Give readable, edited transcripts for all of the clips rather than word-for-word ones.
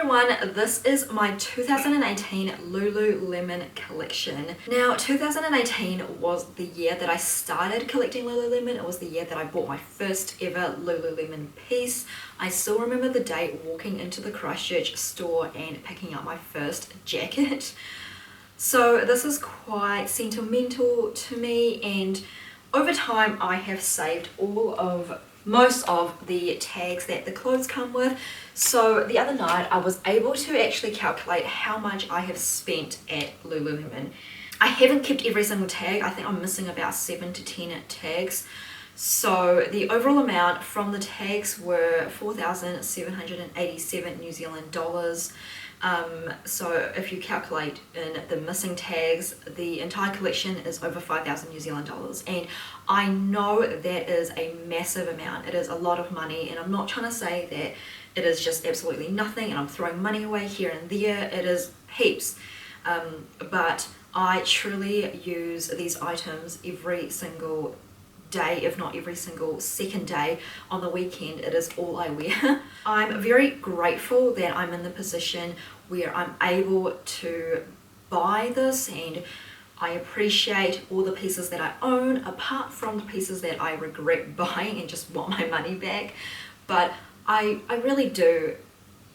everyone, this is my 2018 Lululemon collection. Now 2018 was the year that I started collecting Lululemon. It was the year that I bought my first ever Lululemon piece. I still remember the day walking into the Christchurch store and picking up my first jacket. So this is quite sentimental to me, and over time I have saved most of the tags that the clothes come with. So the other night I was able to actually calculate how much I have spent at Lululemon. I haven't kept every single tag. I think I'm missing about 7 to 10 tags. So the overall amount from the tags were 4,787 New Zealand dollars. So if you calculate in the missing tags, the entire collection is over 5,000 New Zealand dollars. And I know that is a massive amount. It is a lot of money, and I'm not trying to say that it is just absolutely nothing and I'm throwing money away here and there. It is heaps. But I truly use these items every single day, if not every single second day. On the weekend, it is all I wear. I'm very grateful that I'm in the position where I'm able to buy this, and I appreciate all the pieces that I own, apart from the pieces that I regret buying and just want my money back. But I really do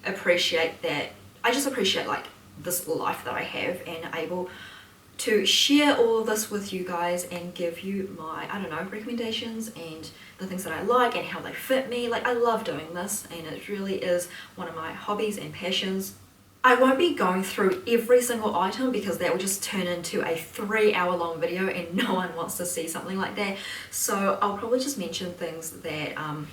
appreciate that. I just appreciate like this life that I have, and able to share all of this with you guys and give you my, I don't know, recommendations and the things that I like and how they fit me. Like, I love doing this, and it really is one of my hobbies and passions. I won't be going through every single item because that will just turn into a 3-hour-long video, and no one wants to see something like that. So I'll probably just mention things that are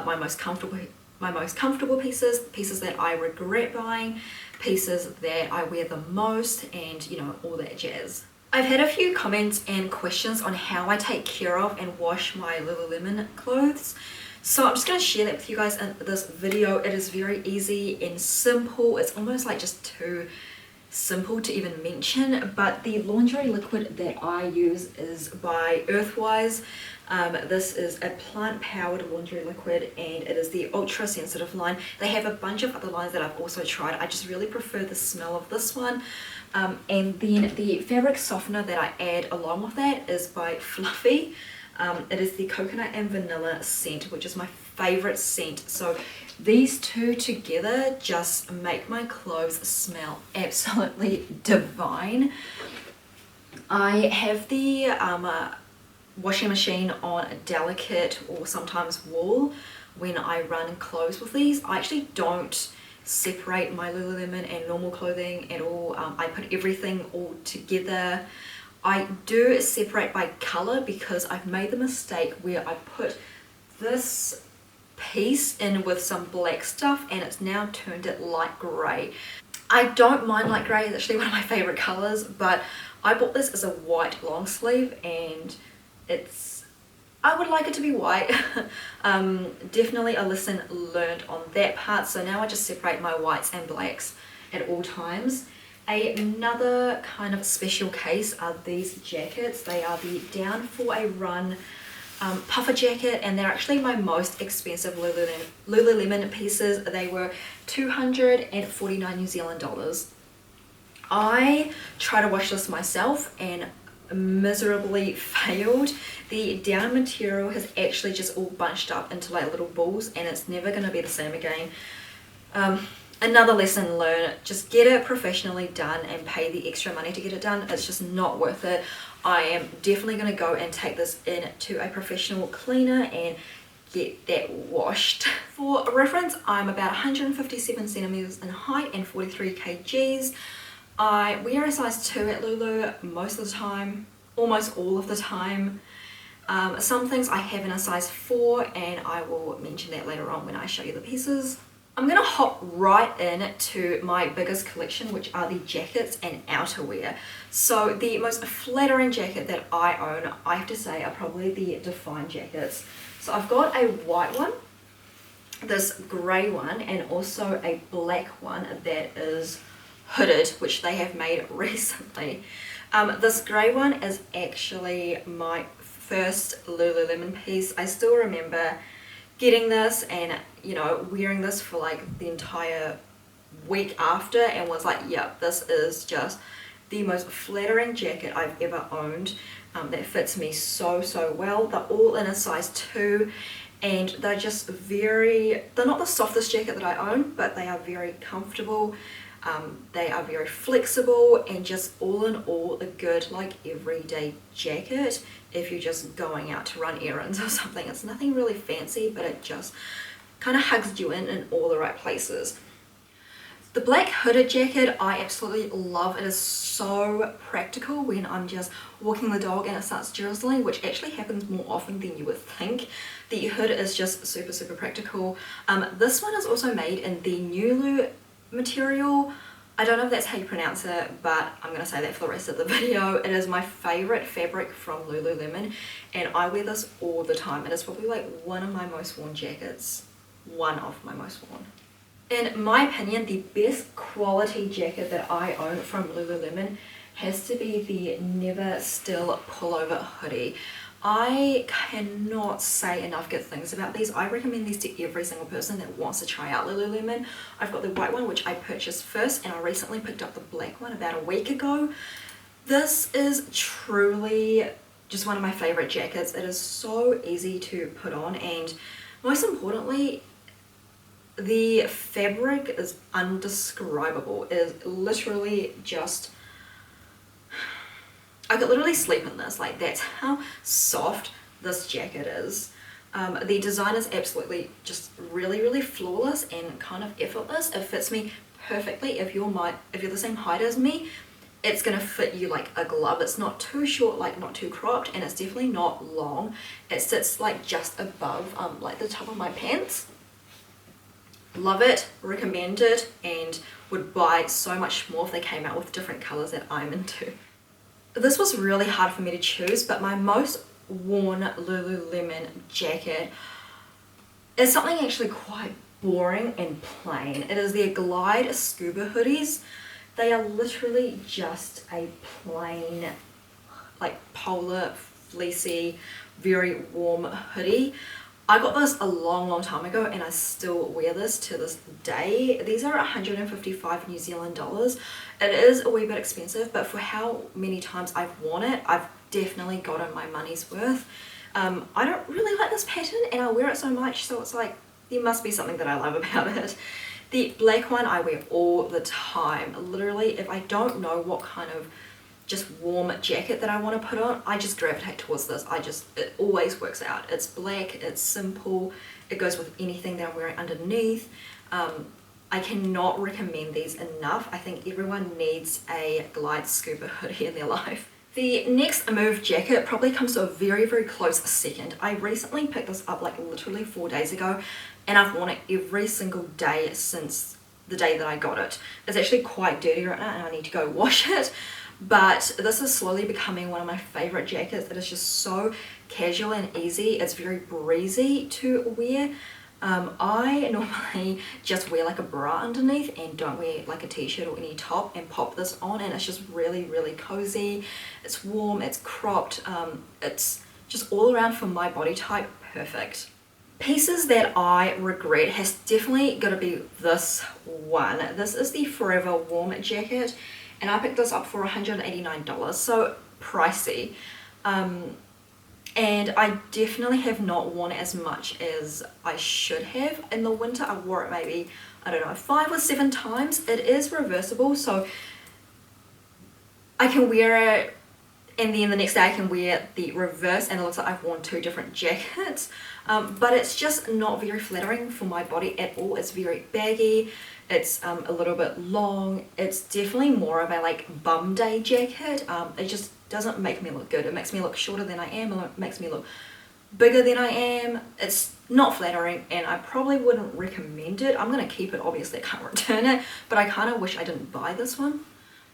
my most comfortable pieces that I regret buying, pieces that I wear the most, and you know, all that jazz. I've had a few comments and questions on how I take care of and wash my Lululemon clothes. So I'm just going to share that with you guys in this video. It is very easy and simple. It's almost like just too simple to even mention, but the laundry liquid that I use is by Earthwise. This is a plant-powered laundry liquid, and it is the ultra sensitive line. They have a bunch of other lines that I've also tried. I just really prefer the smell of this one. And then the fabric softener that I add along with that is by Fluffy. It is the coconut and vanilla scent, which is my favorite scent. So these two together just make my clothes smell absolutely divine. I have the washing machine on delicate or sometimes wool when I run clothes with these. I actually don't separate my Lululemon and normal clothing at all. I put everything all together. I do separate by color because I've made the mistake where I put this piece in with some black stuff and it's now turned it light grey. I don't mind light grey, it's actually one of my favorite colors, but I bought this as a white long sleeve, and I would like it to be white. Definitely a lesson learned on that part. So now I just separate my whites and blacks at all times. Another kind of special case are these jackets. They are the Down for a Run puffer jacket, and they're actually my most expensive Lululemon pieces. They were 249 New Zealand dollars. I tried to wash this myself and miserably failed. The down material has actually just all bunched up into like little balls, and it's never going to be the same again. Another lesson learned, just get it professionally done and pay the extra money to get it done. It's just not worth it. I am definitely going to go and take this in to a professional cleaner and get that washed. For reference, I'm about 157 centimeters in height and 43 kgs. I wear a size 2 at Lulu most of the time, almost all of the time. Some things I have in a size 4, and I will mention that later on when I show you the pieces. I'm going to hop right in to my biggest collection, which are the jackets and outerwear. So the most flattering jacket that I own, I have to say, are probably the Define jackets. So I've got a white one, this grey one, and also a black one that is hooded, which they have made recently. This grey one is actually my first Lululemon piece. I still remember getting this and, you know, wearing this for like the entire week after and was like, yep, this is just the most flattering jacket I've ever owned. That fits me so well. They're all in a size 2 and they're just they're not the softest jacket that I own, but they are very comfortable. They are very flexible and just all in all a good like everyday jacket if you're just going out to run errands or something. It's nothing really fancy, but it just kind of hugs you in all the right places. The black hooded jacket I absolutely love. It is so practical when I'm just walking the dog and it starts drizzling, which actually happens more often than you would think. The hood is just super practical. This one is also made in the NULU material. I don't know if that's how you pronounce it, but I'm going to say that for the rest of the video. It is my favorite fabric from Lululemon and I wear this all the time. It is probably like one of my most worn jackets. One of my most worn. In my opinion, the best quality jacket that I own from Lululemon has to be the Never Still Pullover hoodie. I cannot say enough good things about these. I recommend these to every single person that wants to try out Lululemon. I've got the white one, which I purchased first, and I recently picked up the black one about a week ago. This is truly just one of my favorite jackets. It is so easy to put on, and most importantly, the fabric is undescribable. It is literally just, I could literally sleep in this. Like, that's how soft this jacket is. The design is absolutely just really flawless and kind of effortless. It fits me perfectly. If you're the same height as me, it's gonna fit you like a glove. It's not too short, like not too cropped, and it's definitely not long. It sits like just above like the top of my pants. Love it, recommend it, and would buy so much more if they came out with different colors that I'm into. This was really hard for me to choose, but my most worn Lululemon jacket is something actually quite boring and plain. It is their GLYDE SCUBA hoodies. They are literally just a plain, like polar, fleecy, very warm hoodie. I got this a long time ago and I still wear this to this day. These are 155 New Zealand dollars. It is a wee bit expensive, but for how many times I've worn it, I've definitely gotten my money's worth. I don't really like this pattern and I wear it so much, so it's like, there must be something that I love about it. The black one I wear all the time. Literally, if I don't know what kind of just warm jacket that I want to put on, I just gravitate towards this. It always works out. It's black, it's simple, it goes with anything that I'm wearing underneath. I cannot recommend these enough. I think everyone needs a GLYDE SCUBA hoodie in their life. The next move jacket probably comes to a very close second. I recently picked this up like literally 4 days ago and I've worn it every single day since the day that I got it. It's actually quite dirty right now and I need to go wash it. But this is slowly becoming one of my favorite jackets. It is just so casual and easy. It's very breezy to wear. I normally just wear like a bra underneath and don't wear like a t-shirt or any top and pop this on, and it's just really cozy. It's warm, it's cropped, it's just all around for my body type perfect. Pieces that I regret has definitely got to be this one. This is the Forever Warm jacket and I picked this up for $189, so pricey. And I definitely have not worn it as much as I should have. In the winter I wore it maybe, I don't know, 5 or 7 times. It is reversible, so I can wear it and then the next day I can wear the reverse and it looks like I've worn 2 different jackets. But it's just not very flattering for my body at all. It's very baggy, it's a little bit long. It's definitely more of a like bum day jacket. It just doesn't make me look good. It makes me look shorter than I am, or it makes me look bigger than I am. It's not flattering and I probably wouldn't recommend it. I'm gonna keep it, obviously I can't return it, but I kind of wish I didn't buy this one.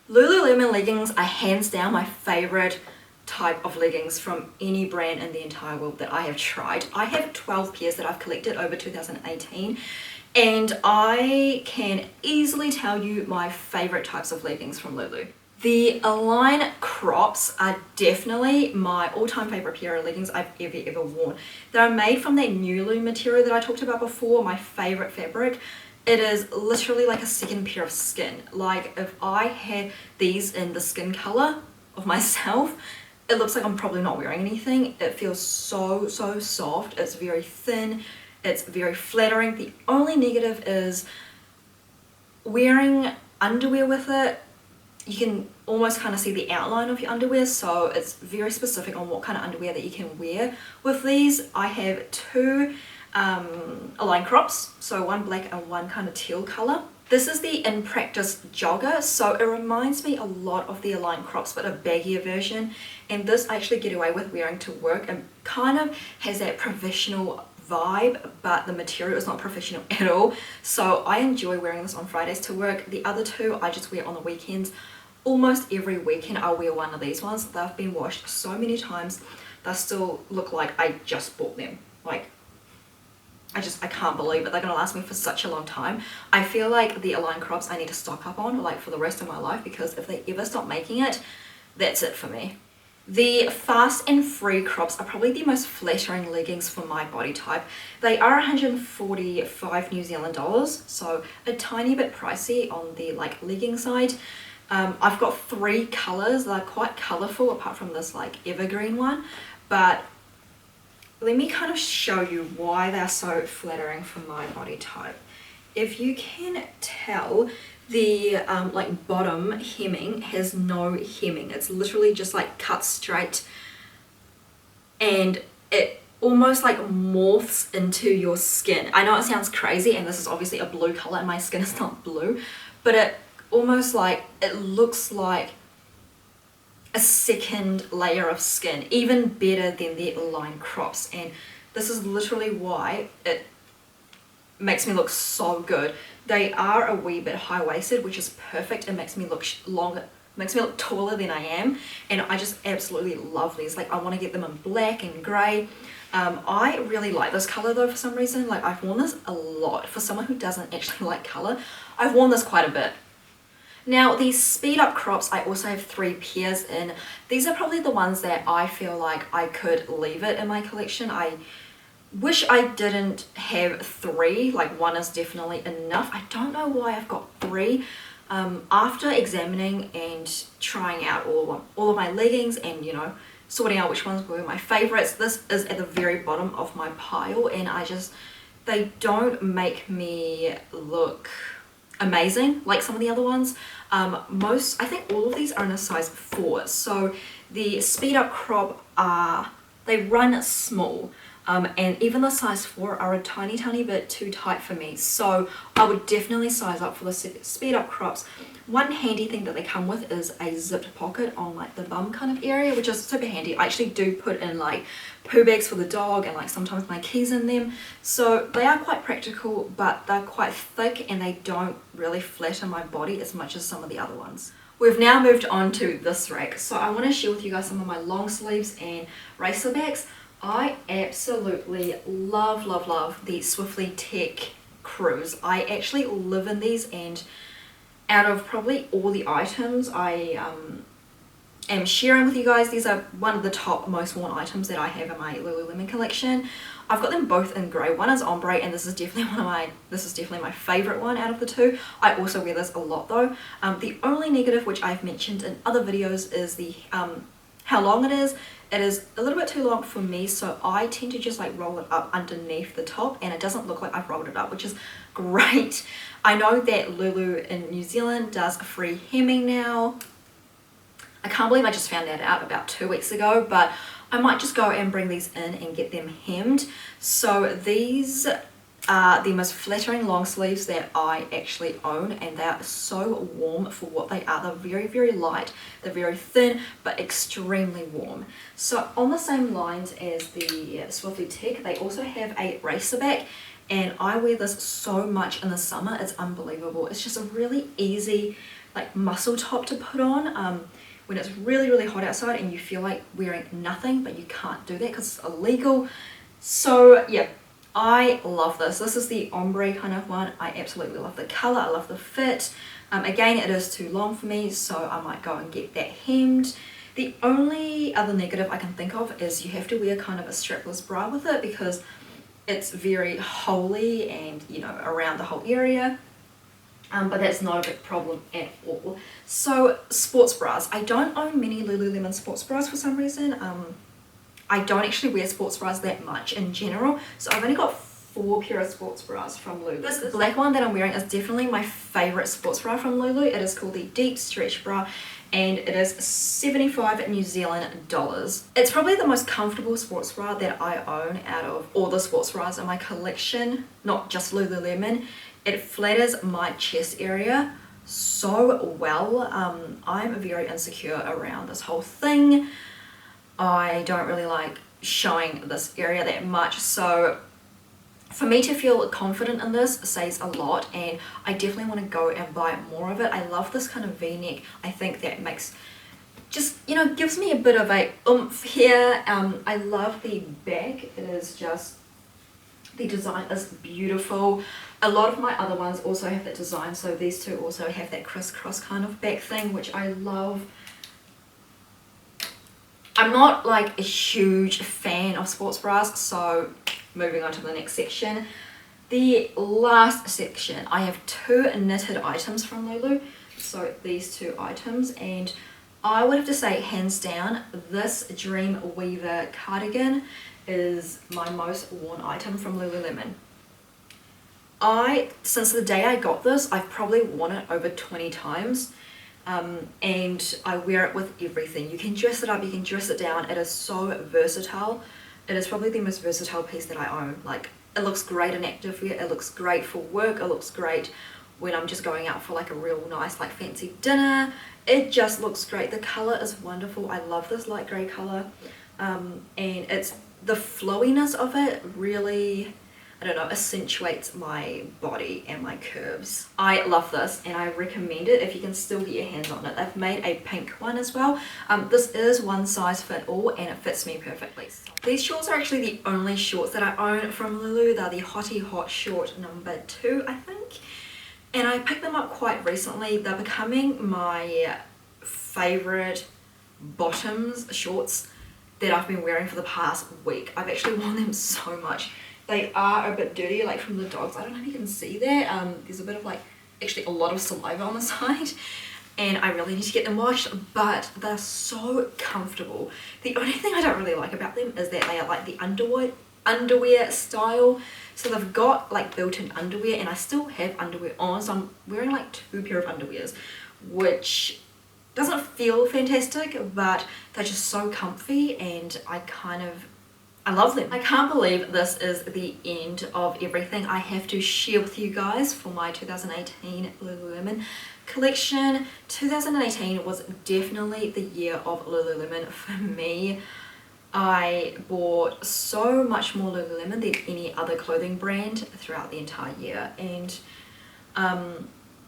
Lululemon leggings are hands down my favorite type of leggings from any brand in the entire world that I have tried. I have 12 pairs that I've collected over 2018 and I can easily tell you my favorite types of leggings from Lulu. The Align crops are definitely my all-time favorite pair of leggings I've ever worn. They're made from that NULU material that I talked about before, my favorite fabric. It is literally like a second pair of skin. Like if I had these in the skin color of myself, it looks like I'm probably not wearing anything. It feels so soft. It's very thin. It's very flattering. The only negative is wearing underwear with it. You can almost kind of see the outline of your underwear, so it's very specific on what kind of underwear that you can wear with these. I have two Align crops, so one black and one kind of teal color. This is the In Practice Jogger, so it reminds me a lot of the Align crops but a baggier version, and this I actually get away with wearing to work and kind of has that professional vibe, but the material is not professional at all, so I enjoy wearing this on Fridays to work. The other two I just wear on the weekends. Almost every weekend I'll wear one of these ones. They've been washed so many times, they still look like I just bought them. Like, I can't believe it. They're gonna last me for such a long time. I feel like the Align crops I need to stock up on like for the rest of my life, because if they ever stop making it, that's it for me. The Fast and Free crops are probably the most flattering leggings for my body type. They are 145 New Zealand dollars, so a tiny bit pricey on the like legging side. I've got three colors. They're quite colorful apart from this like evergreen one, but let me kind of show you why they're so flattering for my body type. If you can tell, the like bottom hemming has no hemming. It's literally just like cut straight, and it almost like morphs into your skin. I know it sounds crazy, and this is obviously a blue color and my skin is not blue, but it almost like, it looks like a second layer of skin, even better than the Align crops, and this is literally why it makes me look so good. They are a wee bit high-waisted, which is perfect. It makes me look longer, makes me look taller than I am, and I just absolutely love these. Like, I want to get them in black and grey. I really like this color though for some reason. Like, I've worn this a lot. For someone who doesn't actually like color, I've worn this quite a bit. Now, these speed up crops, I also have three pairs in. These are probably the ones that I feel like I could leave it in my collection. I wish I didn't have three, like one is definitely enough. I don't know why I've got three. After examining and trying out all of my leggings and, you know, sorting out which ones were my favorites, this is at the very bottom of my pile, and they don't make me look amazing like some of the other ones. I think all of these are in a size 4, so the speed up crop they run small, and even the size 4 are a tiny bit too tight for me, so I would definitely size up for the speed up crops. One handy thing that they come with is a zipped pocket on like the bum kind of area, which is super handy. I actually do put in like poo bags for the dog and like sometimes my keys in them, so they are quite practical, but they're quite thick and they don't really flatter my body as much as some of the other ones. We've now moved on to this rack, so I want to share with you guys some of my long sleeves and racerbacks. I absolutely love the Swiftly Tech Cruise. I actually live in these, and out of probably all the items I am sharing with you guys, these are one of the top most worn items that I have in my Lululemon collection. I've got them both in grey. One is ombre, and this is definitely my favourite one out of the two. I also wear this a lot though. The only negative, which I've mentioned in other videos, is the how long it is. It is a little bit too long for me, so I tend to just like roll it up underneath the top, and it doesn't look like I've rolled it up, which is great. I know that Lulu in New Zealand does a free hemming now. I can't believe I just found that out about 2 weeks ago, but I might just go and bring these in and get them hemmed. So these are the most flattering long sleeves that I actually own, and they are so warm for what they are. They're very light, they're very thin, but extremely warm. So on the same lines as the Swiftly Tech, they also have a racerback, and I wear this so much in the summer. It's unbelievable. It's just a really easy like muscle top to put on when it's really hot outside and you feel like wearing nothing, but you can't do that because it's illegal. So yeah, I love this. This is the ombre kind of one. I absolutely love the color. I love the fit. Again, it is too long for me, so I might go and get that hemmed. The only other negative I can think of is you have to wear kind of a strapless bra with it, because it's very holey and, you know, around the whole area. But that's not a big problem at all. So sports bras. I don't own many Lululemon sports bras for some reason. I don't actually wear sports bras that much in general. So I've only got 4 pair of sports bras from Lulu. This black one that I'm wearing is definitely my favorite sports bra from Lulu. It is called the Deep Stretch Bra and it is 75 New Zealand dollars. It's probably the most comfortable sports bra that I own out of all the sports bras in my collection, not just Lululemon. It flatters my chest area so well. I'm very insecure around this whole thing. I don't really like showing this area that much, so for me to feel confident in this says a lot, and I definitely want to go and buy more of it. I love this kind of v-neck. I think that makes, just, you know, gives me a bit of a oomph here. I love the back. It is just, the design is beautiful. A lot of my other ones also have that design, so these two also have that crisscross kind of back thing, which I love. I'm not like a huge fan of sports bras, so moving on to the next section. The last section, I have 2 knitted items from Lulu. So these 2 items, and I would have to say hands down, this Dream Weaver cardigan is my most worn item from Lululemon. Since the day I got this, I've probably worn it over 20 times. And I wear it with everything. You can dress it up, you can dress it down. It is so versatile. It is probably the most versatile piece that I own. Like, it looks great in activewear, it looks great for work, it looks great when I'm just going out for like a real nice like fancy dinner. It just looks great. The color is wonderful. I love this light grey color, and it's the flowiness of it really, I don't know, accentuates my body and my curves. I love this and I recommend it if you can still get your hands on it. They've made a pink one as well. This is one size fit all and it fits me perfectly. These shorts are actually the only shorts that I own from Lulu. They're the HOTT short number 2, I think. And I picked them up quite recently. They're becoming my favorite bottoms shorts that I've been wearing for the past week. I've actually worn them so much. They are a bit dirty, like from the dogs. I don't know if you can see that. There's a bit of like, actually a lot of saliva on the side, and I really need to get them washed, but they're so comfortable. The only thing I don't really like about them is that they are like the underwear style. So they've got like built-in underwear, and I still have underwear on, so I'm wearing like 2 pair of underwears, which doesn't feel fantastic, but they're just so comfy and I love them. I can't believe this is the end of everything I have to share with you guys for my 2018 Lululemon collection. 2018 was definitely the year of Lululemon for me. I bought so much more Lululemon than any other clothing brand throughout the entire year, and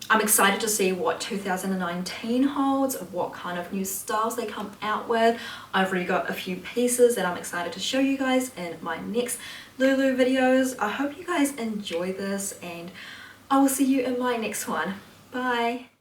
I'm excited to see what 2019 holds, what kind of new styles they come out with. I've already got a few pieces that I'm excited to show you guys in my next Lulu videos. I hope you guys enjoy this, and I will see you in my next one. Bye!